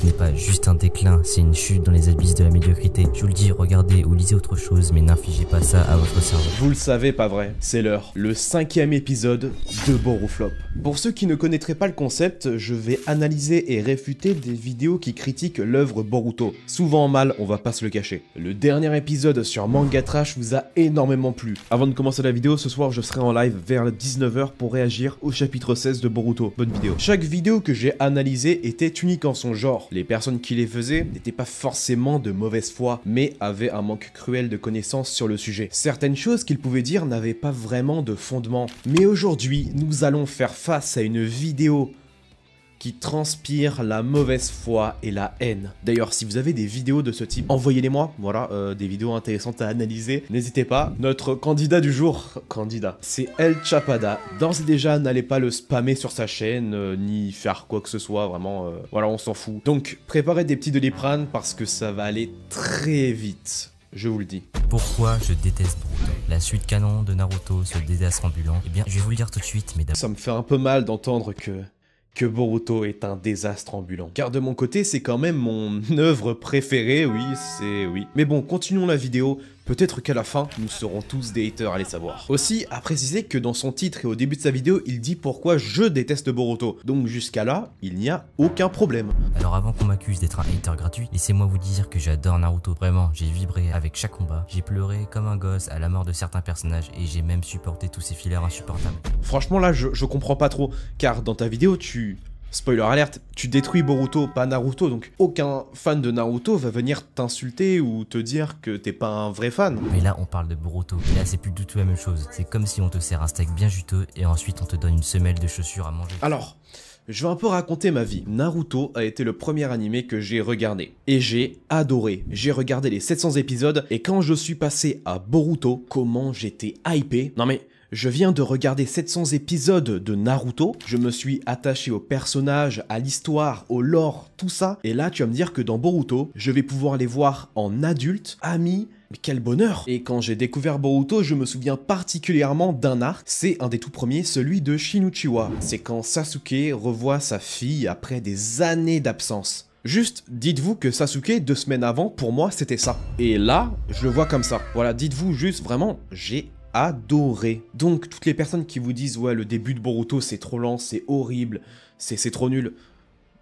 ce n'est pas juste un déclin, c'est une chute dans les abysses de la médiocrité. Je vous le dis, regardez ou lisez autre chose, mais n'infligez pas ça à votre cerveau. Vous le savez, pas vrai? C'est l'heure. Le 5e épisode de Boruflop. Pour ceux qui ne connaîtraient pas le concept, je vais analyser et réfuter des vidéos qui critiquent l'œuvre Boruto. Souvent en mal, on va pas se le cacher. Le dernier épisode sur Manga Trash vous a énormément plu. Avant de commencer la vidéo, ce soir je serai en live vers 19 h pour réagir au chapitre 16 de Boruto. Bonne vidéo. Chaque vidéo que j'ai analysée était unique en son genre. Les personnes qui les faisaient n'étaient pas forcément de mauvaise foi, mais avaient un manque cruel de connaissances sur le sujet. Certaines choses qu'ils pouvaient dire n'avaient pas vraiment de fondement. Mais aujourd'hui, nous allons faire face à une vidéo qui transpire la mauvaise foi et la haine. D'ailleurs, si vous avez des vidéos de ce type, envoyez-les-moi, voilà, des vidéos intéressantes à analyser. N'hésitez pas. Notre candidat du jour, c'est El Chapada. D'ores et déjà, n'allez pas le spammer sur sa chaîne, ni faire quoi que ce soit, vraiment, voilà, on s'en fout. Donc, préparez des petits Doliprane parce que ça va aller très vite. Je vous le dis. Pourquoi je déteste Boruto? La suite canon de Naruto, ce désastre ambulant. Eh bien, je vais vous le dire tout de suite, mais d'abord... Ça me fait un peu mal d'entendre que Boruto est un désastre ambulant. Car de mon côté, c'est quand même mon œuvre préférée, oui, c'est oui. Mais bon, continuons la vidéo, peut-être qu'à la fin, nous serons tous des haters, allez savoir. Aussi, à préciser que dans son titre et au début de sa vidéo, il dit pourquoi je déteste Boruto. Donc jusqu'à là, il n'y a aucun problème. Alors avant qu'on m'accuse d'être un hater gratuit, laissez-moi vous dire que j'adore Naruto. Vraiment, j'ai vibré avec chaque combat, j'ai pleuré comme un gosse à la mort de certains personnages et j'ai même supporté tous ces fillers insupportables. Franchement là, je comprends pas trop, car dans ta vidéo, spoiler alerte, tu détruis Boruto, pas Naruto, donc aucun fan de Naruto va venir t'insulter ou te dire que t'es pas un vrai fan. Mais là, on parle de Boruto, et là, c'est plus du tout la même chose. C'est comme si on te sert un steak bien juteux, et ensuite on te donne une semelle de chaussures à manger. Alors, je vais un peu raconter ma vie. Naruto a été le premier animé que j'ai regardé. Et j'ai adoré. J'ai regardé les 700 épisodes, et quand je suis passé à Boruto, comment j'étais hypé. Non mais... je viens de regarder 700 épisodes de Naruto, je me suis attaché aux personnages, à l'histoire, au lore, tout ça, et là tu vas me dire que dans Boruto, je vais pouvoir les voir en adulte, amis, mais quel bonheur! Et quand j'ai découvert Boruto, je me souviens particulièrement d'un arc, c'est un des tout premiers, celui de Shin Uchiwa. C'est quand Sasuke revoit sa fille après des années d'absence. Juste, dites-vous que Sasuke, 2 semaines avant, pour moi, c'était ça. Et là, je le vois comme ça. Voilà, dites-vous juste, vraiment, j'ai adoré. Donc toutes les personnes qui vous disent ouais le début de Boruto c'est trop lent, c'est horrible, c'est trop nul,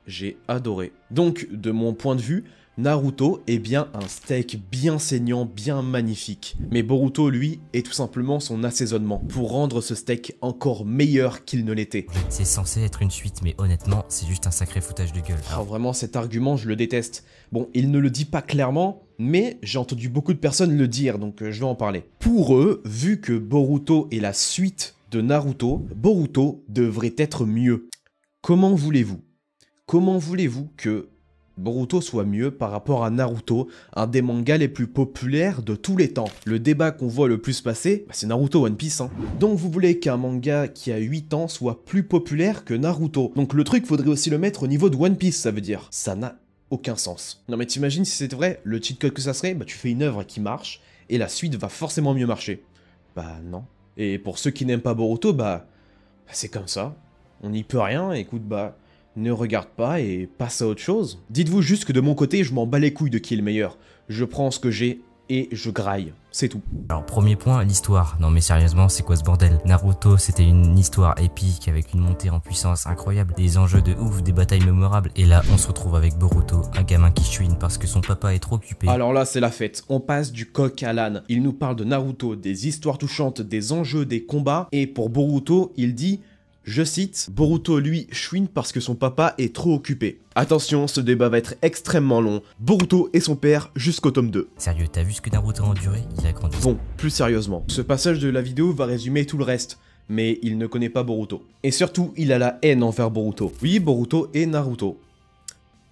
j'ai adoré. Donc de mon point de vue, Naruto est bien un steak bien saignant, bien magnifique. Mais Boruto lui est tout simplement son assaisonnement pour rendre ce steak encore meilleur qu'il ne l'était. C'est censé être une suite mais honnêtement c'est juste un sacré foutage de gueule. Alors vraiment cet argument je le déteste. Bon il ne le dit pas clairement, mais j'ai entendu beaucoup de personnes le dire, donc je vais en parler. Pour eux, vu que Boruto est la suite de Naruto, Boruto devrait être mieux. Comment voulez-vous que Boruto soit mieux par rapport à Naruto, un des mangas les plus populaires de tous les temps? Le débat qu'on voit le plus passer, c'est Naruto One Piece, hein. Donc vous voulez qu'un manga qui a 8 ans soit plus populaire que Naruto. Donc le truc, faudrait aussi le mettre au niveau de One Piece, ça veut dire. Ça n'a aucun sens. Non mais t'imagines si c'était vrai, le cheat code que ça serait, bah tu fais une œuvre qui marche, et la suite va forcément mieux marcher. Bah non. Et pour ceux qui n'aiment pas Boruto, bah c'est comme ça. On n'y peut rien, écoute, bah ne regarde pas et passe à autre chose. Dites-vous juste que de mon côté, je m'en bats les couilles de qui est le meilleur. Je prends ce que j'ai et je graille. C'est tout. Alors premier point, l'histoire. Non mais sérieusement, c'est quoi ce bordel? Naruto, c'était une histoire épique avec une montée en puissance incroyable, des enjeux de ouf, des batailles mémorables. Et là, on se retrouve avec Boruto, un gamin qui chouine parce que son papa est trop occupé. Alors là, c'est la fête. On passe du coq à l'âne. Il nous parle de Naruto, des histoires touchantes, des enjeux, des combats. Et pour Boruto, il dit... je cite, Boruto lui chouine parce que son papa est trop occupé. Attention, ce débat va être extrêmement long. Boruto et son père jusqu'au tome 2. Sérieux, t'as vu ce que Naruto a enduré? Il a grandi. Bon, plus sérieusement, ce passage de la vidéo va résumer tout le reste, mais il ne connaît pas Boruto. Et surtout, il a la haine envers Boruto. Oui, Boruto et Naruto.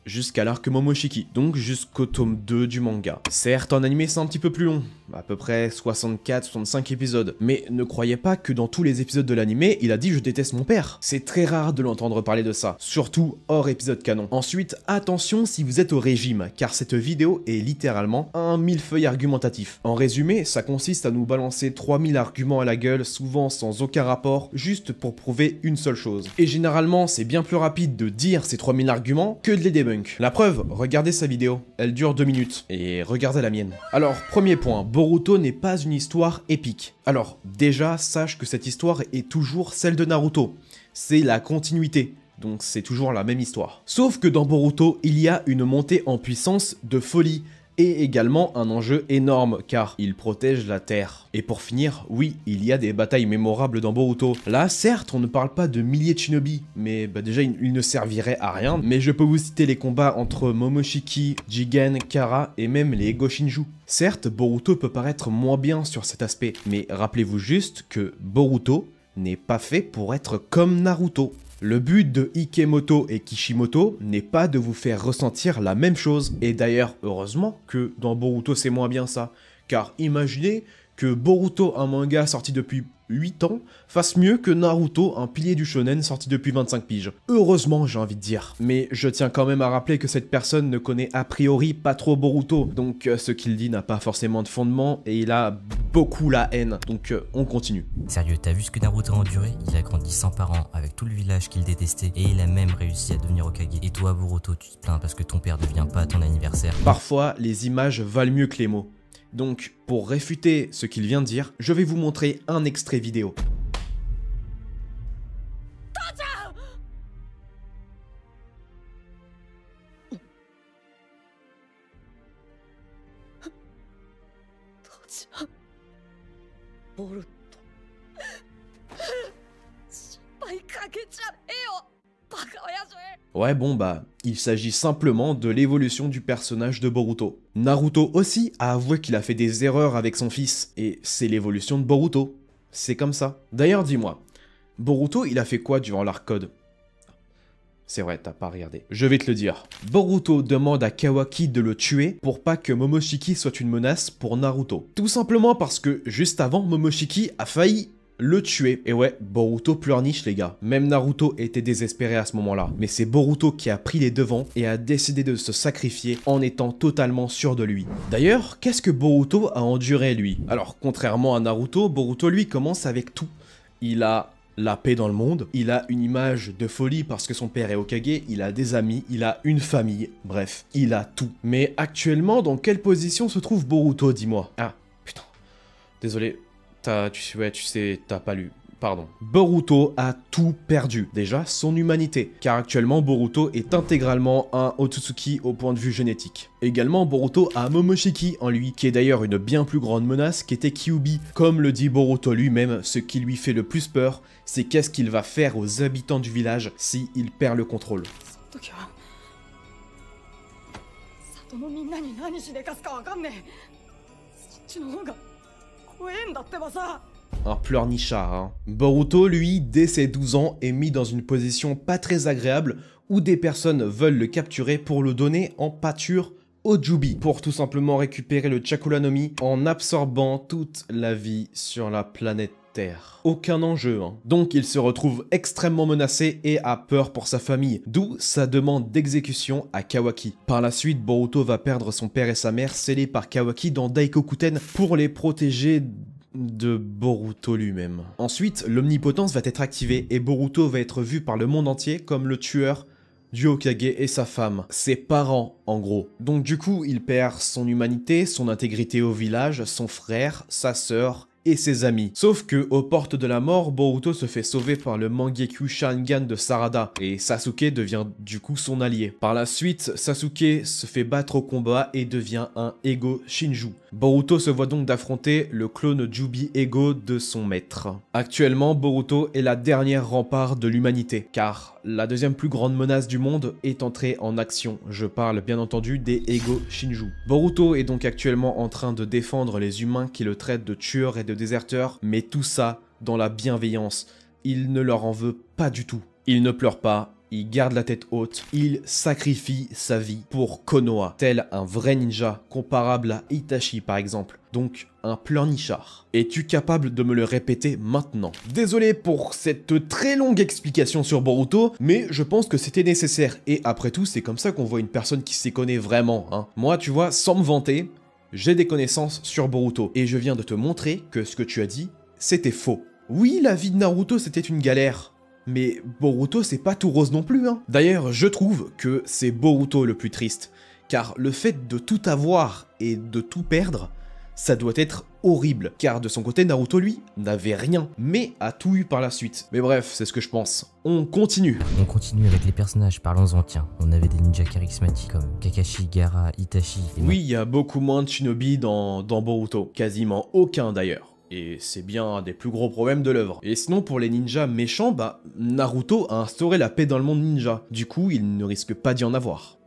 Jusqu'à l'arc Momoshiki, donc jusqu'au tome 2 du manga. Certes, en animé c'est un petit peu plus long, à peu près 64-65 épisodes, mais ne croyez pas que dans tous les épisodes de l'animé, il a dit « je déteste mon père ». C'est très rare de l'entendre parler de ça, surtout hors épisode canon. Ensuite, attention si vous êtes au régime, car cette vidéo est littéralement un millefeuille argumentatif. En résumé, ça consiste à nous balancer 3000 arguments à la gueule, souvent sans aucun rapport, juste pour prouver une seule chose. Et généralement, c'est bien plus rapide de dire ces 3000 arguments que de les débunker. Punk. La preuve, regardez sa vidéo, elle dure 2 minutes, et regardez la mienne. Alors, premier point, Boruto n'est pas une histoire épique. Alors, déjà, sache que cette histoire est toujours celle de Naruto. C'est la continuité. Donc c'est toujours la même histoire. Sauf que dans Boruto, il y a une montée en puissance de folie, et également un enjeu énorme, car il protège la Terre. Et pour finir, oui, il y a des batailles mémorables dans Boruto. Là, certes, on ne parle pas de milliers de shinobi, mais déjà, ils ne serviraient à rien. Mais je peux vous citer les combats entre Momoshiki, Jigen, Kara, et même les Ego Shinju. Certes, Boruto peut paraître moins bien sur cet aspect, mais rappelez-vous juste que Boruto n'est pas fait pour être comme Naruto. Le but de Ikemoto et Kishimoto n'est pas de vous faire ressentir la même chose. Et d'ailleurs, heureusement que dans Boruto c'est moins bien ça. Car imaginez que Boruto, un manga sorti depuis 8 ans, fasse mieux que Naruto, un pilier du shonen sorti depuis 25 piges. Heureusement, j'ai envie de dire. Mais je tiens quand même à rappeler que cette personne ne connaît a priori pas trop Boruto. Donc ce qu'il dit n'a pas forcément de fondement et il a beaucoup la haine. Donc on continue. Sérieux, t'as vu ce que Naruto a enduré? Il a grandi sans parents, avec tout le village qu'il détestait, et il a même réussi à devenir Hokage. Et toi, Boruto, tu te plains parce que ton père ne vient pas à ton anniversaire. Parfois, les images valent mieux que les mots. Donc, pour réfuter ce qu'il vient de dire, je vais vous montrer un extrait vidéo. Ouais bon bah, il s'agit simplement de l'évolution du personnage de Boruto. Naruto aussi a avoué qu'il a fait des erreurs avec son fils, et c'est l'évolution de Boruto. C'est comme ça. D'ailleurs dis-moi, Boruto il a fait quoi durant l'arc Code? C'est vrai, t'as pas regardé. Je vais te le dire. Boruto demande à Kawaki de le tuer pour pas que Momoshiki soit une menace pour Naruto. Tout simplement parce que juste avant, Momoshiki a failli le tuer. Et ouais, Boruto pleurniche les gars. Même Naruto était désespéré à ce moment-là. Mais c'est Boruto qui a pris les devants et a décidé de se sacrifier en étant totalement sûr de lui. D'ailleurs, qu'est-ce que Boruto a enduré lui? Alors, contrairement à Naruto, Boruto lui commence avec tout. Il a la paix dans le monde, il a une image de folie parce que son père est Hokage, il a des amis, il a une famille, bref, il a tout. Mais actuellement, dans quelle position se trouve Boruto, dis-moi? Ah, putain, désolé. Tu sais, t'as pas lu. Pardon. Boruto a tout perdu. Déjà, son humanité. Car actuellement, Boruto est intégralement un Otsutsuki au point de vue génétique. Également, Boruto a Momoshiki en lui, qui est d'ailleurs une bien plus grande menace qu'était Kyuubi. Comme le dit Boruto lui-même, ce qui lui fait le plus peur, c'est qu'est-ce qu'il va faire aux habitants du village s'il perd le contrôle. Un pleurnichard, hein. Boruto, lui, dès ses 12 ans, est mis dans une position pas très agréable où des personnes veulent le capturer pour le donner en pâture au Jubi, pour tout simplement récupérer le Chakula no Mi en absorbant toute la vie sur la planète Terre. Aucun enjeu, hein. Donc il se retrouve extrêmement menacé et a peur pour sa famille, d'où sa demande d'exécution à Kawaki. Par la suite, Boruto va perdre son père et sa mère scellés par Kawaki dans Daikokuten pour les protéger de Boruto lui-même. Ensuite, l'omnipotence va être activée et Boruto va être vu par le monde entier comme le tueur du Hokage et sa femme, ses parents en gros. Donc du coup, il perd son humanité, son intégrité au village, son frère, sa sœur et ses amis. Sauf que, aux portes de la mort, Boruto se fait sauver par le Mangekyo Sharingan de Sarada, et Sasuke devient du coup son allié. Par la suite, Sasuke se fait battre au combat et devient un Ego Shinju. Boruto se voit donc d'affronter le clone Jubi Ego de son maître. Actuellement, Boruto est la dernière rempart de l'humanité, car la deuxième plus grande menace du monde est entrée en action. Je parle bien entendu des Ego Shinju. Boruto est donc actuellement en train de défendre les humains qui le traitent de tueur et de déserteur, mais tout ça dans la bienveillance. Il ne leur en veut pas du tout. Il ne pleure pas, il garde la tête haute, il sacrifie sa vie pour Konoha, tel un vrai ninja, comparable à Itachi par exemple. Donc un pleurnichard. Es-tu capable de me le répéter maintenant? Désolé pour cette très longue explication sur Boruto, mais je pense que c'était nécessaire. Et après tout, c'est comme ça qu'on voit une personne qui s'y connaît vraiment, hein. Moi, tu vois, sans me vanter, j'ai des connaissances sur Boruto. Et je viens de te montrer que ce que tu as dit, c'était faux. Oui, la vie de Naruto, c'était une galère. Mais Boruto c'est pas tout rose non plus hein. D'ailleurs je trouve que c'est Boruto le plus triste, car le fait de tout avoir et de tout perdre, ça doit être horrible, car de son côté Naruto lui n'avait rien, mais a tout eu par la suite. Mais bref, c'est ce que je pense. On continue. On continue avec les personnages, parlons-en tiens. On avait des ninjas charismatiques comme Kakashi, Gaara, Itachi... Oui, il y a beaucoup moins de shinobi dans Boruto, quasiment aucun d'ailleurs. Et c'est bien un des plus gros problèmes de l'œuvre. Et sinon pour les ninjas méchants, bah Naruto a instauré la paix dans le monde ninja. Du coup, il ne risque pas d'y en avoir.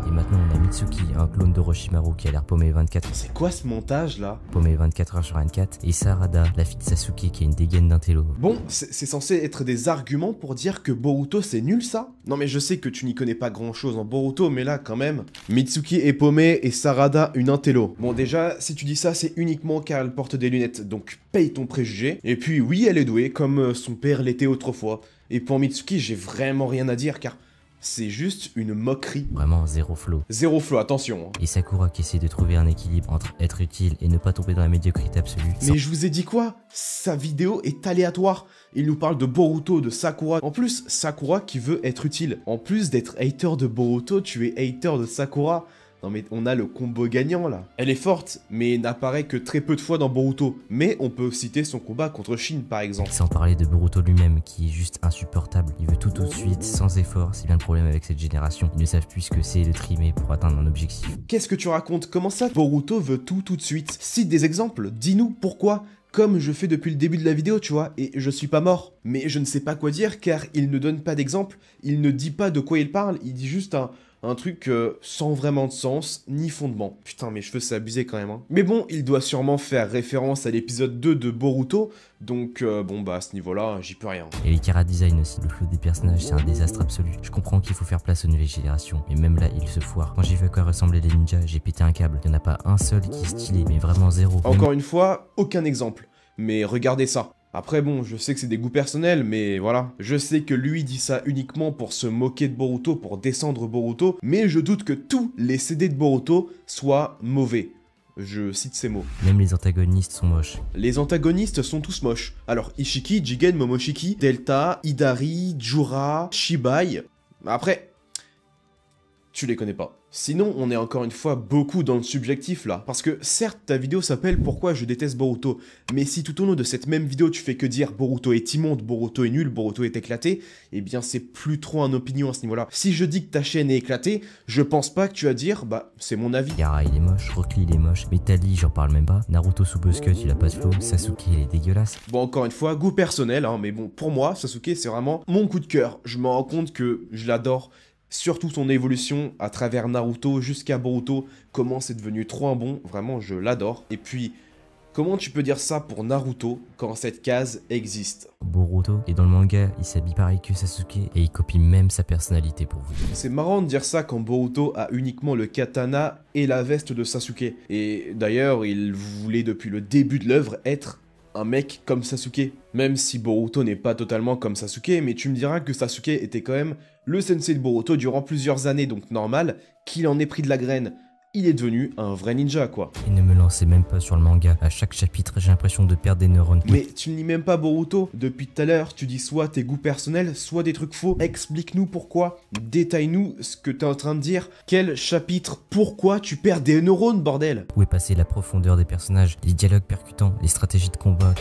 Et maintenant on a Mitsuki, un clone d'Orochimaru qui a l'air paumé 24. C'est quoi ce montage là? Paumé 24 heures sur 24. Et Sarada, la fille de Sasuke qui a une dégaine d'intello. Bon, c'est censé être des arguments pour dire que Boruto c'est nul ça? Non mais je sais que tu n'y connais pas grand chose en Boruto, mais là quand même. Mitsuki est paumé et Sarada une intello. Bon déjà, si tu dis ça, c'est uniquement car elle porte des lunettes, donc paye ton préjugé. Et puis oui, elle est douée, comme son père l'était autrefois. Et pour Mitsuki, j'ai vraiment rien à dire car... c'est juste une moquerie. Vraiment zéro flow. Zéro flow, attention. Et Sakura qui essaie de trouver un équilibre entre être utile et ne pas tomber dans la médiocrité absolue. Mais je vous ai dit quoi? Sa vidéo est aléatoire. Il nous parle de Boruto, de Sakura. En plus, Sakura qui veut être utile. En plus d'être hater de Boruto, tu es hater de Sakura. Non mais on a le combo gagnant là. Elle est forte, mais n'apparaît que très peu de fois dans Boruto. Mais on peut citer son combat contre Shin par exemple. Sans parler de Boruto lui-même qui est juste insupportable. Il veut tout de suite, sans effort. C'est bien le problème avec cette génération. Ils ne savent plus ce que c'est de trimer pour atteindre un objectif. Qu'est-ce que tu racontes? Comment ça Boruto veut tout de suite? Cite des exemples, dis-nous pourquoi. Comme je fais depuis le début de la vidéo, tu vois, et je suis pas mort. Mais je ne sais pas quoi dire car il ne donne pas d'exemple, il ne dit pas de quoi il parle, il dit juste un truc sans vraiment de sens, ni fondement. Putain, mes cheveux, c'est abusé quand même. Hein. Mais bon, il doit sûrement faire référence à l'épisode 2 de Boruto, donc bon bah à ce niveau-là, j'y peux rien. Et les chara-design aussi, le flow des personnages, c'est un désastre absolu. Je comprends qu'il faut faire place aux nouvelles générations, mais même là, ils se foirent. Quand j'ai vu à quoi ressemblaient les ninjas, j'ai pété un câble. Il n'y en a pas un seul qui est stylé, mais vraiment zéro. Encore une fois, aucun exemple. Mais regardez ça. Après bon, je sais que c'est des goûts personnels, mais voilà. Je sais que lui dit ça uniquement pour se moquer de Boruto, pour descendre Boruto, mais je doute que tous les CD de Boruto soient mauvais. Je cite ces mots. Même les antagonistes sont moches. Les antagonistes sont tous moches. Alors Ishiki, Jigen, Momoshiki, Delta, Hidari, Jura, Shibai... Après... tu les connais pas. Sinon, on est encore une fois beaucoup dans le subjectif là. Parce que certes, ta vidéo s'appelle Pourquoi je déteste Boruto. Mais si tout au long de cette même vidéo, tu fais que dire Boruto est immonde, Boruto est nul, Boruto est éclaté, eh bien c'est plus trop un opinion à ce niveau-là. Si je dis que ta chaîne est éclatée, je pense pas que tu vas dire, bah c'est mon avis. Gaara il est moche, Rock Lee il est moche, Metali j'en parle même pas, Naruto sous Buzzcut il a pas de flow, Sasuke il est dégueulasse. Bon encore une fois, goût personnel, hein, mais bon pour moi, Sasuke c'est vraiment mon coup de cœur. Je me rends compte que je l'adore. Surtout son évolution à travers Naruto jusqu'à Boruto, comment c'est devenu trop un bon, vraiment je l'adore. Et puis, comment tu peux dire ça pour Naruto quand cette case existe? Boruto, et dans le manga, il s'habille pareil que Sasuke, et il copie même sa personnalité pour vous. C'est marrant de dire ça quand Boruto a uniquement le katana et la veste de Sasuke. Et d'ailleurs, il voulait depuis le début de l'œuvre être un mec comme Sasuke. Même si Boruto n'est pas totalement comme Sasuke, mais tu me diras que Sasuke était quand même le sensei de Boruto durant plusieurs années, donc normal qu'il en ait pris de la graine. Il est devenu un vrai ninja, quoi. Et ne me lancez même pas sur le manga. À chaque chapitre, j'ai l'impression de perdre des neurones. Mais tu ne lis même pas Boruto. Depuis tout à l'heure, tu dis soit tes goûts personnels, soit des trucs faux. Explique-nous pourquoi. Détaille-nous ce que t'es en train de dire. Quel chapitre? Pourquoi tu perds des neurones, bordel? Où est passée la profondeur des personnages, les dialogues percutants, les stratégies de combat?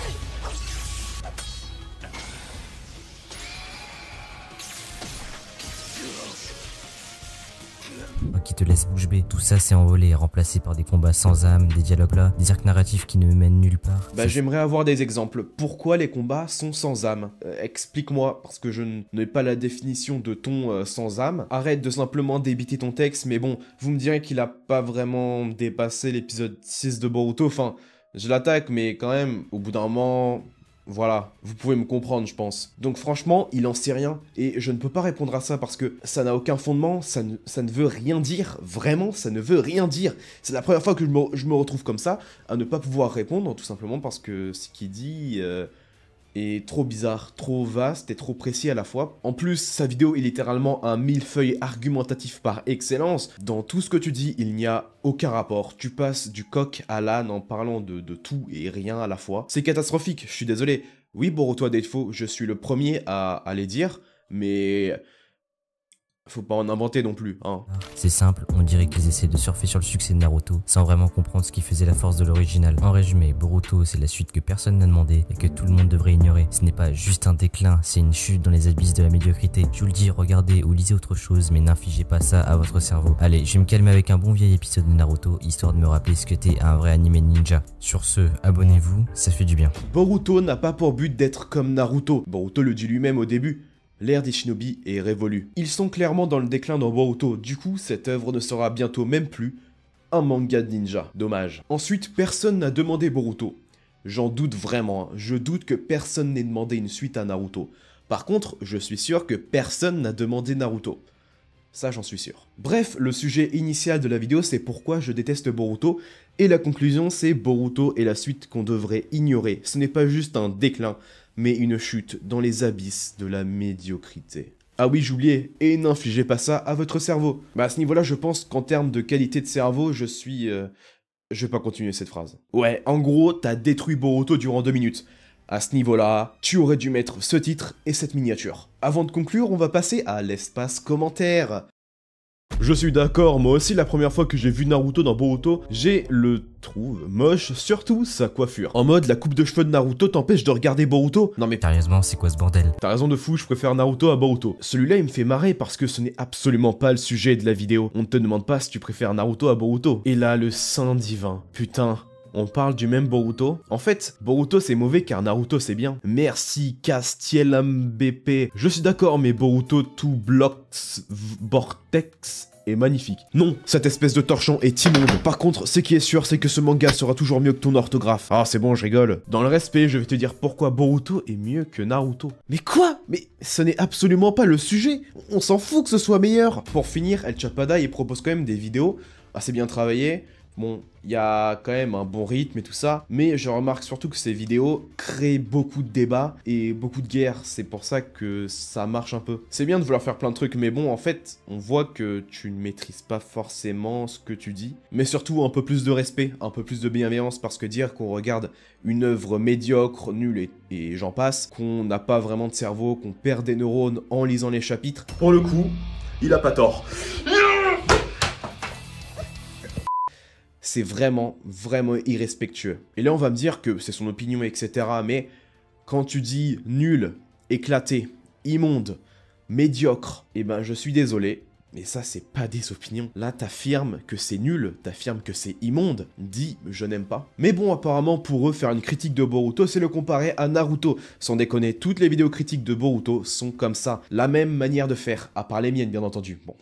Qui te laisse bouche bée. Tout ça s'est envolé, remplacé par des combats sans âme, des dialogues là, des arcs narratifs qui ne mènent nulle part. Bah j'aimerais avoir des exemples. Pourquoi les combats sont sans âme? Explique-moi, parce que je n'ai pas la définition de ton sans âme. Arrête de simplement débiter ton texte, mais bon, vous me direz qu'il a pas vraiment dépassé l'épisode 6 de Boruto, enfin, je l'attaque, mais quand même, au bout d'un moment... Voilà, vous pouvez me comprendre, je pense. Donc franchement, il en sait rien, et je ne peux pas répondre à ça parce que ça n'a aucun fondement, ça ne veut rien dire, vraiment, ça ne veut rien dire. C'est la première fois que je me retrouve comme ça, à ne pas pouvoir répondre, tout simplement parce que ce qu'il dit est trop bizarre, trop vaste et trop précis à la fois. En plus, sa vidéo est littéralement un millefeuille argumentatif par excellence. Dans tout ce que tu dis, il n'y a aucun rapport. Tu passes du coq à l'âne en parlant de tout et rien à la fois. C'est catastrophique, je suis désolé. Oui, Boruto a des défauts, je suis le premier à les dire, mais faut pas en inventer non plus, hein. C'est simple, on dirait qu'ils essaient de surfer sur le succès de Naruto, sans vraiment comprendre ce qui faisait la force de l'original. En résumé, Boruto c'est la suite que personne n'a demandé et que tout le monde devrait ignorer. Ce n'est pas juste un déclin, c'est une chute dans les abysses de la médiocrité. Je vous le dis, regardez ou lisez autre chose, mais n'infligez pas ça à votre cerveau. Allez, je vais me calmer avec un bon vieil épisode de Naruto, histoire de me rappeler ce que t'es un vrai animé ninja. Sur ce, abonnez-vous, ça fait du bien. Boruto n'a pas pour but d'être comme Naruto. Boruto le dit lui-même au début. L'ère des shinobi est révolue. Ils sont clairement dans le déclin dans Boruto, du coup cette œuvre ne sera bientôt même plus un manga de ninja. Dommage. Ensuite, personne n'a demandé Boruto. J'en doute vraiment, je doute que personne n'ait demandé une suite à Naruto. Par contre, je suis sûr que personne n'a demandé Naruto. Ça, j'en suis sûr. Bref, le sujet initial de la vidéo, c'est pourquoi je déteste Boruto, et la conclusion, c'est Boruto est la suite qu'on devrait ignorer. Ce n'est pas juste un déclin, mais une chute dans les abysses de la médiocrité. Ah oui, j'oubliais, et n'infligez pas ça à votre cerveau. Bah à ce niveau-là, je pense qu'en termes de qualité de cerveau, je vais pas continuer cette phrase. Ouais, en gros, t'as détruit Boruto durant 2 minutes. À ce niveau-là, tu aurais dû mettre ce titre et cette miniature. Avant de conclure, on va passer à l'espace commentaire. Je suis d'accord, moi aussi la première fois que j'ai vu Naruto dans Boruto, j'ai le trouve moche, surtout sa coiffure. En mode, la coupe de cheveux de Naruto t'empêche de regarder Boruto? Non mais Sérieusement, c'est quoi ce bordel? t'as raison de fou, je préfère Naruto à Boruto. Celui-là il me fait marrer parce que ce n'est absolument pas le sujet de la vidéo. On ne te demande pas si tu préfères Naruto à Boruto. Et là, le saint divin. Putain. On parle du même Boruto. En fait, Boruto c'est mauvais car Naruto c'est bien. Merci Castiel MBP. Je suis d'accord, mais Boruto tout blocks vortex est magnifique. Non, cette espèce de torchon est immonde. Par contre, ce qui est sûr, c'est que ce manga sera toujours mieux que ton orthographe. Ah, c'est bon, je rigole. Dans le respect, je vais te dire pourquoi Boruto est mieux que Naruto. Mais quoi? Mais ce n'est absolument pas le sujet. On s'en fout que ce soit meilleur. Pour finir, El Chapada, il propose quand même des vidéos assez bien travaillées. Bon, il y a quand même un bon rythme et tout ça, mais je remarque surtout que ces vidéos créent beaucoup de débats et beaucoup de guerres, c'est pour ça que ça marche un peu. C'est bien de vouloir faire plein de trucs, mais bon, en fait, on voit que tu ne maîtrises pas forcément ce que tu dis, mais surtout un peu plus de respect, un peu plus de bienveillance, parce que dire qu'on regarde une œuvre médiocre, nulle et j'en passe, qu'on n'a pas vraiment de cerveau, qu'on perd des neurones en lisant les chapitres, pour le coup, il a pas tort. C'est vraiment, vraiment irrespectueux. Et là, on va me dire que c'est son opinion, etc. Mais quand tu dis nul, éclaté, immonde, médiocre, eh ben, je suis désolé. Mais ça, c'est pas des opinions. Là, t'affirmes que c'est nul, t'affirmes que c'est immonde. Dis, je n'aime pas. Mais bon, apparemment, pour eux, faire une critique de Boruto, c'est le comparer à Naruto. Sans déconner, toutes les vidéos critiques de Boruto sont comme ça. La même manière de faire, à part les miennes, bien entendu. Bon.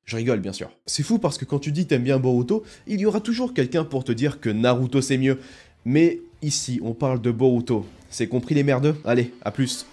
Je rigole bien sûr. C'est fou parce que quand tu dis t'aimes bien Boruto, il y aura toujours quelqu'un pour te dire que Naruto c'est mieux. Mais ici, on parle de Boruto. C'est compris les merdeux? Allez, à plus.